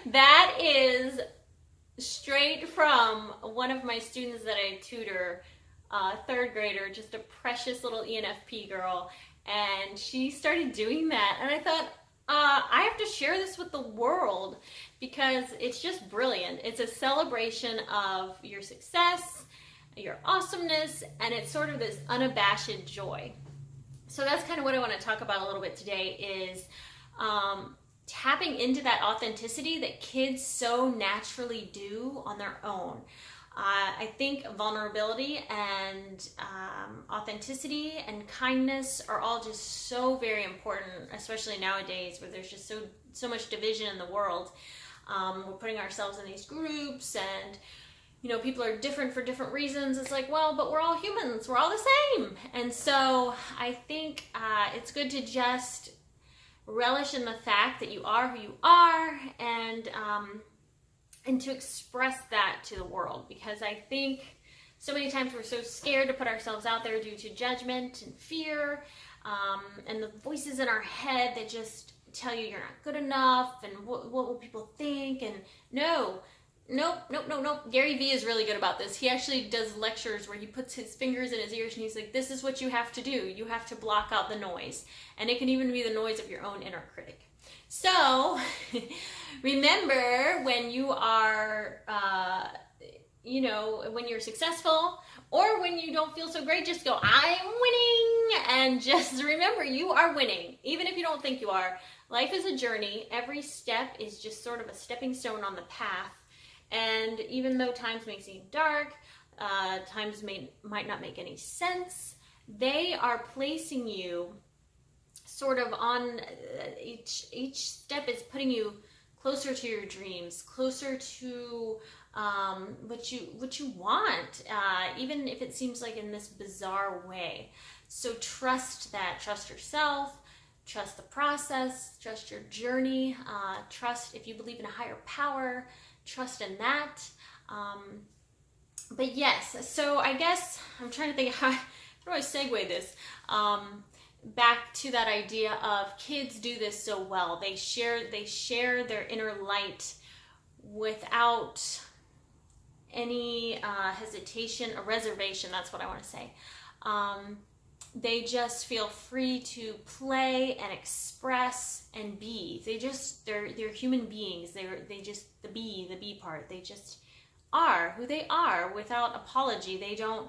That is straight from one of my students that I tutor, third grader, just a precious little ENFP girl, and she started doing that, and I thought, I have to share this with the world because it's just brilliant. It's a celebration of your success, your awesomeness, and it's sort of this unabashed joy. So that's kind of what I want to talk about a little bit today is tapping into that authenticity that kids so naturally do on their own. I think vulnerability and authenticity and kindness are all just so very important, especially nowadays where there's just so much division in the world. We're putting ourselves in these groups and, you know, people are different for different reasons. It's like, well, but we're all humans. We're all the same. And so I think it's good to just relish in the fact that you are who you are and to express that to the world, because I think so many times we're so scared to put ourselves out there due to judgment and fear, and the voices in our head that just tell you you're not good enough and what will people think, and nope. Gary Vee is really good about this. He actually does lectures where he puts his fingers in his ears and he's like, this is what you have to do. You have to block out the noise. And it can even be the noise of your own inner critic. So remember when you are, when you're successful or when you don't feel so great, just go, I'm winning. And just remember, you are winning. Even if you don't think you are. Life is a journey. Every step is just sort of a stepping stone on the path. And even though times may seem dark, times might not make any sense, they are placing you sort of on each step is putting you closer to your dreams, closer to what you want, even if it seems like in this bizarre way. So trust that, trust yourself, trust the process, trust your journey, trust if you believe in a higher power, trust in that. But yes, so I guess I'm trying to think how do I segue this back to that idea of kids do this so well. They share their inner light without any hesitation or reservation. That's what I want to say. They just feel free to play and express and be. They're human beings. They just the be part. They just are who they are without apology. They don't.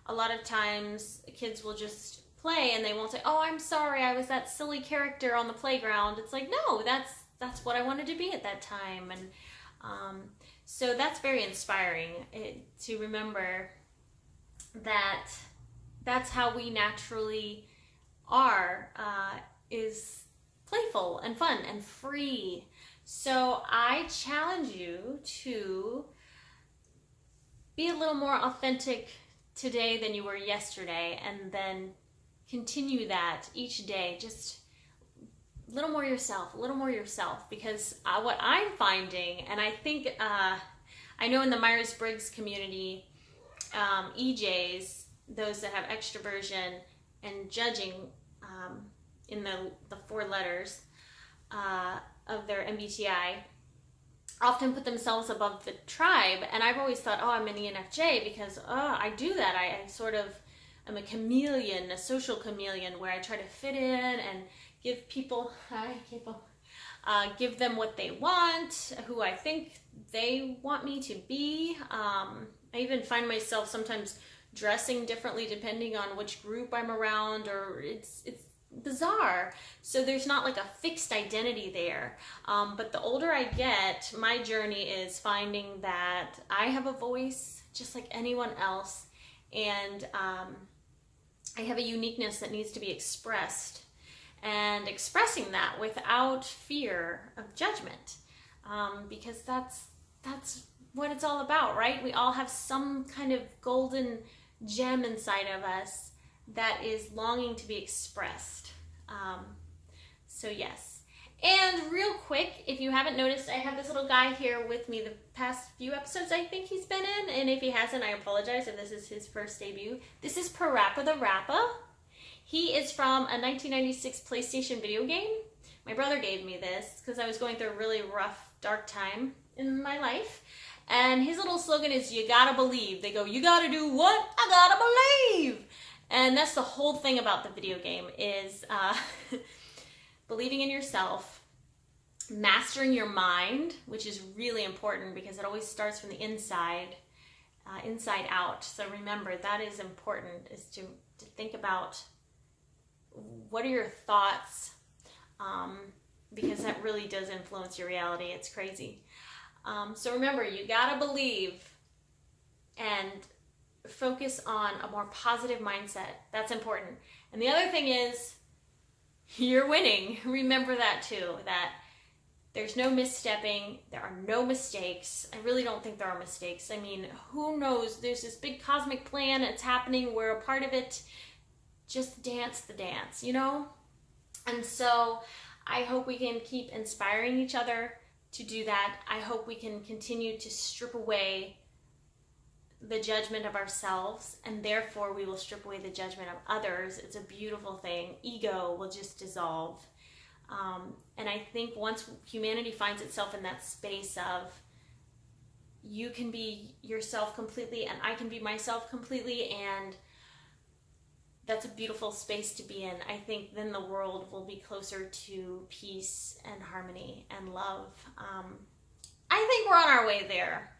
A lot of times, kids will just play and they won't say, "Oh, I'm sorry, I was that silly character on the playground." It's like, no, that's what I wanted to be at that time, and so that's very inspiring to remember that. That's how we naturally are, is playful and fun and free. So I challenge you to be a little more authentic today than you were yesterday, and then continue that each day. Just a little more yourself, because what I'm finding, and I think, I know in the Myers-Briggs community, ExxJs, those that have extroversion and judging in the 4 letters of their MBTI often put themselves above the tribe. And I've always thought, oh, I'm an ENFJ because I do that. I sort of am a chameleon, a social chameleon, where I try to fit in and give people, give them what they want, who I think they want me to be. I even find myself sometimes dressing differently depending on which group I'm around, or it's bizarre. So there's not like a fixed identity there. But the older I get, my journey is finding that I have a voice just like anyone else, and I have a uniqueness that needs to be expressed, and expressing that without fear of judgment, because that's what it's all about, right? We all have some kind of golden gem inside of us that is longing to be expressed. So yes. And real quick, if you haven't noticed, I have this little guy here with me the past few episodes I think he's been in, and if he hasn't, I apologize if this is his first debut. This is PaRappa the Rappa. He is from a 1996 PlayStation video game My brother gave me this because I was going through a really rough, dark time in my life. And his little slogan is, you gotta believe. They go, you gotta do what? I gotta believe. And that's the whole thing about the video game is believing in yourself, mastering your mind, which is really important because it always starts from the inside out. So remember, that is important, is to think about what are your thoughts, because that really does influence your reality. It's crazy. So remember, you gotta believe and focus on a more positive mindset. That's important. And the other thing is, you're winning. Remember that too, that there's no misstepping. There are no mistakes. I really don't think there are mistakes. I mean, who knows? There's this big cosmic plan that's happening. We're a part of it. Just dance the dance, you know? And so I hope we can keep inspiring each other to do that. I hope we can continue to strip away the judgment of ourselves, and therefore we will strip away the judgment of others. It's a beautiful thing. Ego will just dissolve. And I think once humanity finds itself in that space of, you can be yourself completely and I can be myself completely, and that's a beautiful space to be in. I think then the world will be closer to peace and harmony and love. I think we're on our way there.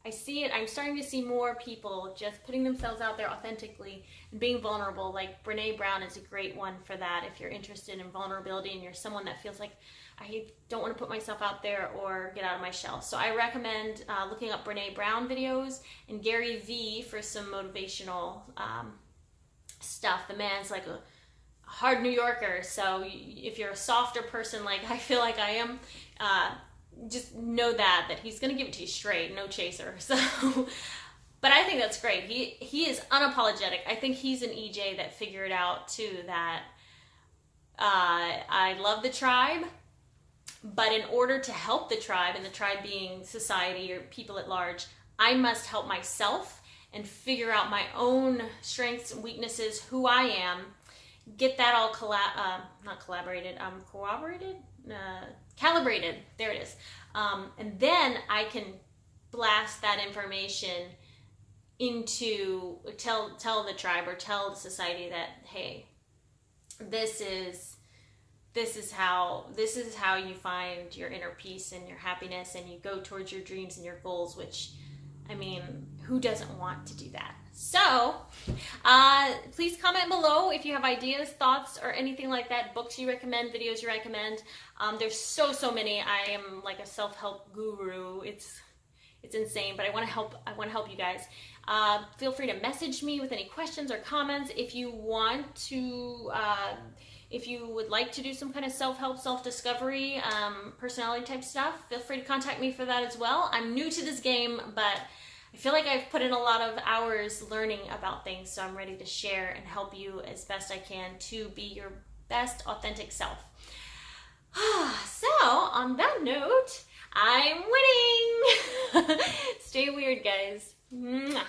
I see it. I'm starting to see more people just putting themselves out there authentically and being vulnerable. Like Brene Brown is a great one for that. If you're interested in vulnerability and you're someone that feels like, I don't want to put myself out there or get out of my shell. So I recommend looking up Brene Brown videos and Gary Vee for some motivational stuff. The man's like a hard New Yorker. So if you're a softer person like I feel like I am, just know that he's going to give it to you straight, no chaser. So, but I think that's great. He is unapologetic. I think he's an EJ that figured out too that I love the tribe, but in order to help the tribe, and the tribe being society or people at large, I must help myself and figure out my own strengths and weaknesses, who I am, get that all calibrated, there it is. And then I can blast that information into, tell the tribe or tell the society that, hey, this is how you find your inner peace and your happiness, and you go towards your dreams and your goals, which, I mean, who doesn't want to do that? So, please comment below if you have ideas, thoughts, or anything like that. Books you recommend, videos you recommend. There's so many. I am like a self-help guru. It's insane, but I want to help you guys. Feel free to message me with any questions or comments if you want to. If you would like to do some kind of self-help, self-discovery, personality type stuff, feel free to contact me for that as well. I'm new to this game, but I feel like I've put in a lot of hours learning about things, so I'm ready to share and help you as best I can to be your best authentic self. So, on that note, I'm winning! Stay weird, guys. Mwah.